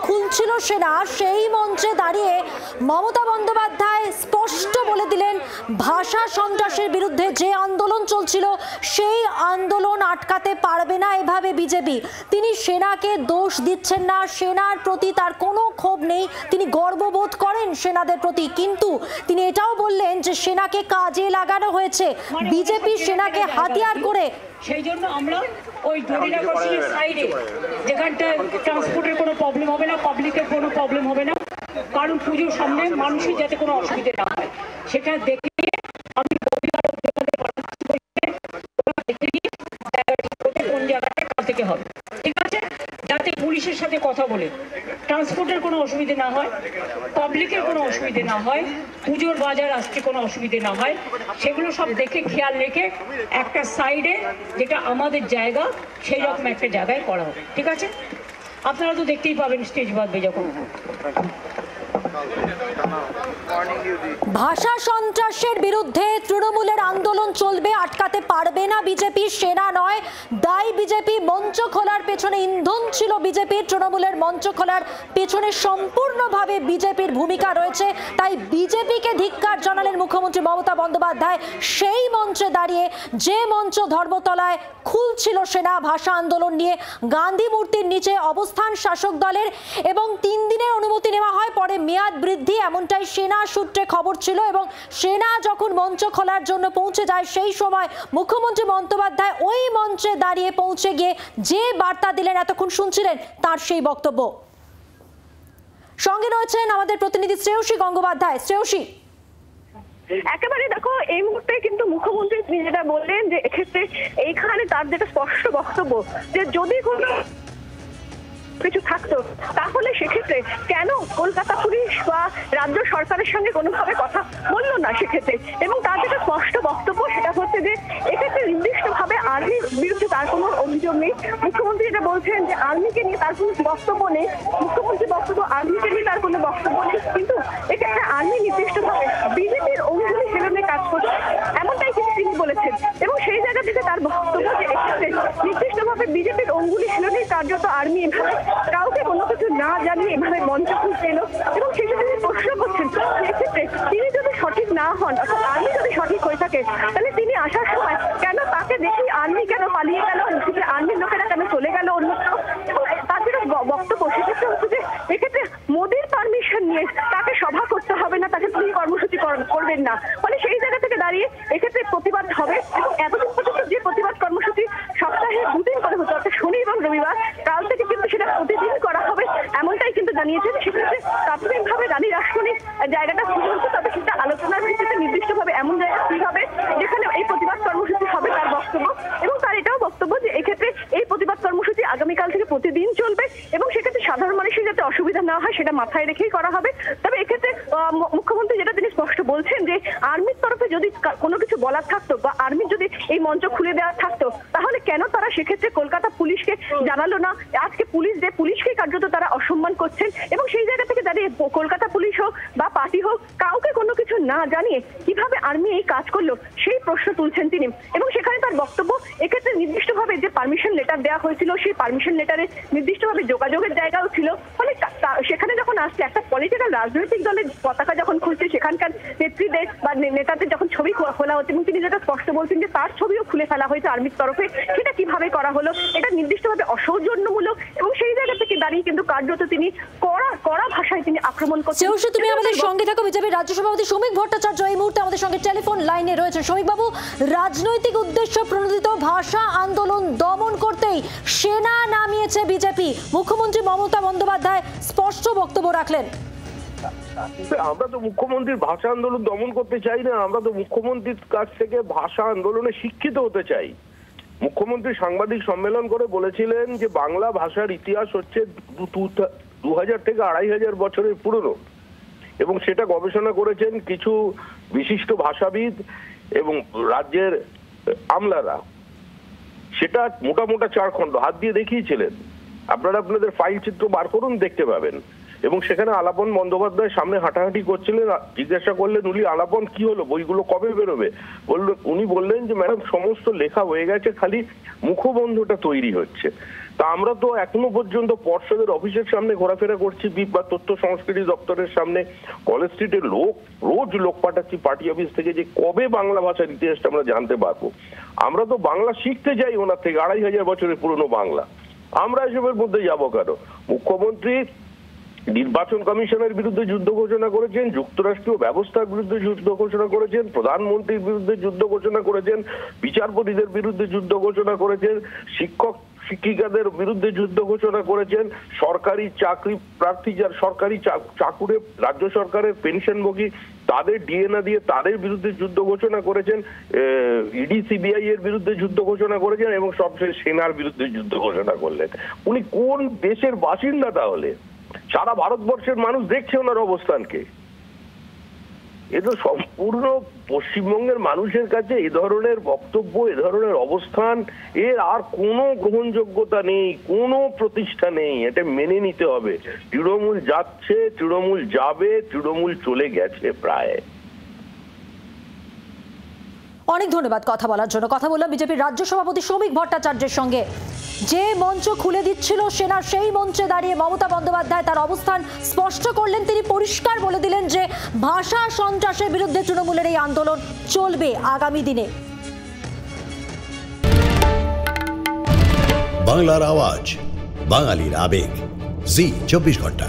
খুলছিল সেনা, সেই মঞ্চে দাঁড়িয়ে মমতা বন্দ্যোপাধ্যায় স্পষ্ট বলে দিলেন ভাষা সন্ত্রাসের বিরুদ্ধে যে আন্দোলন চলছিল সেই আন্দোলন আটকাতে পারবে না এভাবে বিজেপি। তিনি সেনাকে দোষ দিচ্ছেন না, সেনার প্রতি তার কোনো ক্ষোভ নেই, তিনি গর্ববোধ করেন সেনাদের প্রতি, কিন্তু তিনি এটাও বললেন যে সেনাকে কাজে লাগানো হয়েছে, বিজেপি সেনাকে হাতিয়ার করে। সেই জন্য আমরা ওই ডোরিনাগর সাইডে যেখানটায় ট্রান্সপোর্টের কোনো প্রবলেম হবে না, পাবলিকের কোনো প্রবলেম হবে না, কারণ পুজোর সামনে মানুষের যাতে কোনো অসুবিধা না হয় সেটা দেখে আমি কোন জায়গাটা কাল থেকে হবে, ঠিক আছে, যাতে পুলিশের সাথে কথা বলে ট্রান্সপোর্টের কোনো অসুবিধে না হয়, পাবলিকের কোনো অসুবিধে না হয়, পুজোর বাজার আসতে কোনো অসুবিধে না হয়, সেগুলো সব দেখে খেয়াল রেখে একটা সাইডে যেটা আমাদের জায়গা সেই রকম একটা জায়গায় করা হবে, ঠিক আছে। আপনারা তো দেখতেই পাবেন স্টেজ বাঁধবে যখন। ভাষা সন্ত্রাসের বিরুদ্ধে তৃণমূলের আন্দোলন চলবে, আটকাতে পারবে না বিজেপি, সেনা নয়। দায়ী বিজেপি, মঞ্চ খোলার পেছনে ইন্ধন ছিল বিজেপির, তৃণমূলের মঞ্চ খোলার পেছনে সম্পূর্ণভাবে বিজেপির ভূমিকা রয়েছে। তাই বিজেপিকে ধিক্কার জানালেন মুখ্যমন্ত্রী মমতা বন্দ্যোপাধ্যায় সেই মঞ্চে দাঁড়িয়ে, যে মঞ্চ ধর্মতলায় খুলছিল সেনা ভাষা আন্দোলন নিয়ে। গান্ধী মূর্তির নিচে অবস্থান শাসক দলের এবং 3 দিনের অনুমতি নেওয়া হয়, পরে মেয়াদ বৃদ্ধি, এমনটাই সেনা সূত্রে খবর ছিল। এবং সেনা যখন মঞ্চ খোলার জন্য পৌঁছে যায় সেই সময় মুখ্যমন্ত্রী বন্দ্যোপাধ্যায় ওই মঞ্চে দাঁড়িয়ে পৌঁছে গিয়ে যে বার্তা দিলেন এতক্ষণ শুনছিলেন তার সেই বক্তব্য। সঙ্গে রয়েছেন আমাদের প্রতিনিধি শ্রেয়সী গঙ্গোপাধ্যায়। শ্রেয়সী, একেবারে দেখো, এই মুহূর্তে কিন্তু মুখ্যমন্ত্রী তিনি যেটা বললেন যে এক্ষেত্রে এইখানে তার যেটা স্পষ্ট বক্তব্য যে যদি কোনো কিছু থাকতো তাহলে সেক্ষেত্রে কেন কলকাতা পুলিশ বা রাজ্য সরকারের সঙ্গে কোনোভাবে কথা বললো না সেক্ষেত্রে। এবং তার যেটা স্পষ্ট বক্তব্য সেটা হচ্ছে যে এক্ষেত্রে নির্দিষ্টভাবে আর্মির বিরুদ্ধে তার কোনো অভিযোগ নেই। মুখ্যমন্ত্রী যেটা বলছেন যে আর্মিকে নিয়ে তার কোনো বক্তব্য নেই, মুখ্যমন্ত্রী বক্তব্য আর্মিকে নিয়ে তার কোনো বক্তব্য নেই, কিন্তু এক্ষেত্রে আর্মি নির্দিষ্টভাবে বিজেপির অঙ্গুলি হেলনে কাজ করছে এমনটাই কিন্তু তিনি বলেছেন। এবং সেই জায়গা থেকে তার বক্তব্য যে এক্ষেত্রে নির্দিষ্টভাবে বিজেপির অঙ্গুলি হেলনে কার্যত আর্মি এভাবে কাউকে কোনো কিছু না জানিয়ে এভাবে মঞ্চ খুলতে এলো। এবং সেই সাথে তিনি প্রশ্ন করছেন সেক্ষেত্রে তিনি যদি সঠিক না হন, অর্থাৎ আর্মি যদি সঠিক হয়ে থাকে তাহলে তিনি আসার সময় কেন তাকে দেখি আর্মি কেন পালিয়ে গেল, আর্মির লোকেরা কেন চলে গেল অন্যত্র। এবং তার যেটা বক্তব্য সেক্ষেত্রে হচ্ছে যে এক্ষেত্রে মোদির পারমিশন নিয়ে তাকে সভা করতে হবে না, তাকে তিনি কর্মসূচি করবেন না। ফলে সেই জায়গা থেকে দাঁড়িয়ে এক্ষেত্রে প্রতিবাদ হবে। এবং এতদিন পর্যন্ত যে প্রতিবাদ কর্মসূচি সপ্তাহে 2 দিন করে হতো, অর্থাৎ শনি এবং রবিবার, কাল থেকে কিন্তু সেটা প্রতিদিন করা হবে এমনটাই কিন্তু জানিয়েছেন। সেক্ষেত্রে প্রাথমিকভাবে রানী রাসমণি জায়গাটা কি হচ্ছে, তবে সেটা আলোচনার ভিত্তিতে নির্দিষ্টভাবে এমন জায়গা কি হবে যেখানে এই প্রতিবাদ কর্মসূচি হবে তার বক্তব্য। এবং তার এটাও বক্তব্য যে এক্ষেত্রে এই প্রতিবাদ কর্মসূচি আগামীকাল থেকে প্রতিদিন চলবে এবং সেক্ষেত্রে সাধারণ মানুষের যাতে অসুবিধা না হয় সেটা মাথায় রেখেই করা হবে। তবে এক্ষেত্রে মুখ্যমন্ত্রী যেটা তিনি স্পষ্ট বলছেন যে আর্মির তরফে যদি কোনো কিছু বলার থাকতো বা আর্মির যদি এই মঞ্চ খুলে দেওয়া থাকতো তাহলে কেন তারা সেক্ষেত্রে কলকাতা পুলিশকে জানালো না। আজকে পুলিশকে কার্যত তারা অসম্মান করছেন। এবং সেই জায়গা থেকে দাঁড়িয়ে কলকাতা পুলিশ হোক বা পার্টি হোক কাউকে কোনো কিছু না জানিয়ে কিভাবে আর্মি এই কাজ করলো সেই প্রশ্ন তুলছেন তিনি। এবং সেখানে তার বক্তব্য এক্ষেত্রে নির্দিষ্টভাবে যে পারমিশন লেটার দেওয়া হয়েছিল সেই পারমিশন লেটারে নির্দিষ্টভাবে যোগাযোগের জায়গাও ছিল। ফলে সেখানে যখন আসছে একটা পলিটিক্যাল রাজনৈতিক দলের পতাকা যখন খুলছে সেখানকার নেত্রীদের বা নেতাদের যখন ছবি খোলা হচ্ছে এবং তিনি যেটা স্পষ্ট বলছেন যে তার ছবিও খুলে ফেলা হয়েছে আর্মির তরফে, সেটা কিভাবে করা হলো, এটা নির্দিষ্টভাবে অসৌজন্যমূলক। এবং সেই জায়গা থেকে দাঁড়িয়ে কিন্তু কার্যত তিনি কড়া ভাষায় তিনি আক্রমণ করছেন। তুমি আমাদের সঙ্গে থাকো। বিজেপির রাজ্য সভাপতি শ্রমিক ভট্টাচার্য এই মুহূর্তে আমাদের সঙ্গে টেলিফোন লাইনে রয়েছে। শ্রমিক বাবু, রাজনৈতিক উদ্দেশ্য প্রণোদিত ভাষা আন্দোলন দমন করতেই সেনা নামিয়েছে বিজেপি, মুখ্যমন্ত্রী মমতা বন্দ্যোপাধ্যায় স্পষ্ট বক্তব্য রাখলেন। আমরা তো মুখ্যমন্ত্রীর ভাষা আন্দোলন দমন করতে চাই না, আমরা তো মুখ্যমন্ত্রীর কাছ থেকে ভাষা আন্দোলনে শিক্ষিত হতে চাই। মুখ্যমন্ত্রী সাংবাদিক সম্মেলন করে বলেছিলেন যে বাংলা ভাষার ইতিহাস হচ্ছে 2000 থেকে 2500 বছরের পুরনো এবং সেটা গবেষণা করেছেন কিছু বিশিষ্ট ভাষাবিদ এবং রাজ্যের আমলারা। সেটা মোটা মোটা 4 খণ্ড হাত দিয়ে দেখিয়েছিলেন। আপনারা আপনাদের ফাইল চিত্র বার করুন, দেখতে পাবেন। এবং সেখানে আলাপন বন্দ্যোপাধ্যায় সামনে হাঁটাহাঁটি করছিলেন, জিজ্ঞাসা করলেন উনি আলাপন কি হলো, বইগুলো কবে বেরোবে? উনি বললেন যে ম্যাডাম সমস্ত লেখা হয়ে গেছে, খালি মুখবন্ধটা তৈরি হচ্ছে। তা আমরা তো এখনো পর্যন্ত পর্ষদের অফিসের সামনে ঘোরাফেরা করছি, বা তথ্য সংস্কৃতি দপ্তরের সামনে, কলেজ স্ট্রিটে রোজ লোক পাঠাচ্ছি পার্টি অফিস থেকে, যে কবে বাংলা ভাষার ইতিহাসটা আমরা জানতে পারবো। আমরা তো বাংলা শিখতে যাই ওনার থেকে, 2500 বছরের পুরনো বাংলা। আমরা এসবের মধ্যে যাবো কেন? মুখ্যমন্ত্রী নির্বাচন কমিশনের বিরুদ্ধে যুদ্ধ ঘোষণা করেছেন, যুক্তরাষ্ট্রীয় ব্যবস্থার বিরুদ্ধে যুদ্ধ ঘোষণা করেছেন, প্রধানমন্ত্রীর বিরুদ্ধে যুদ্ধ ঘোষণা করেছেন, বিচারপতিদের বিরুদ্ধে যুদ্ধ ঘোষণা করেছেন, শিক্ষক শিক্ষিকাদের বিরুদ্ধে যুদ্ধ ঘোষণা করেছেন, সরকারি চাকরি প্রার্থী যার সরকারি চাকুরে রাজ্য সরকারের পেনশনভোগী তাদের ডিএ না দিয়ে তাদের বিরুদ্ধে যুদ্ধ ঘোষণা করেছেন, ইডি সিবিআই এর বিরুদ্ধে যুদ্ধ ঘোষণা করেছেন, এবং সবশেষে সেনার বিরুদ্ধে যুদ্ধ ঘোষণা করলেন। উনি কোন দেশের বাসিন্দা তাহলে? সারা ভারতবর্ষের মানুষ দেখছে ওনার অবস্থানকে। এ তো সম্পূর্ণ পশ্চিমবঙ্গের মানুষের কাছে এ ধরনের বক্তব্য, এ ধরনের অবস্থান, এর আর কোনো গ্রহণযোগ্যতা নেই, কোনো প্রতিষ্ঠা নেই। এটা মেনে নিতে হবে। তৃণমূল যাচ্ছে, তৃণমূল যাবে, তৃণমূল চলে গেছে প্রায়। অনেক ধন্যবাদ কথা বলার জন্য। কথা বললাম বিজেপির রাজ্য সভাপতি শ্রমিক ভট্টাচার্যের সঙ্গে। যে মঞ্চ খুলে দিচ্ছিল সেনা, সেই মঞ্চে দাঁড়িয়ে মমতা বন্দ্যোপাধ্যায় তার অবস্থান স্পষ্ট করলেন। তিনি পরিষ্কার বলে দিলেন যে ভাষা সন্ত্রাসের বিরুদ্ধে তৃণমূলের এই আন্দোলন চলবে আগামী দিনে। বাংলার আওয়াজ, বাঙালির আবেগ, জি 24 ঘন্টা।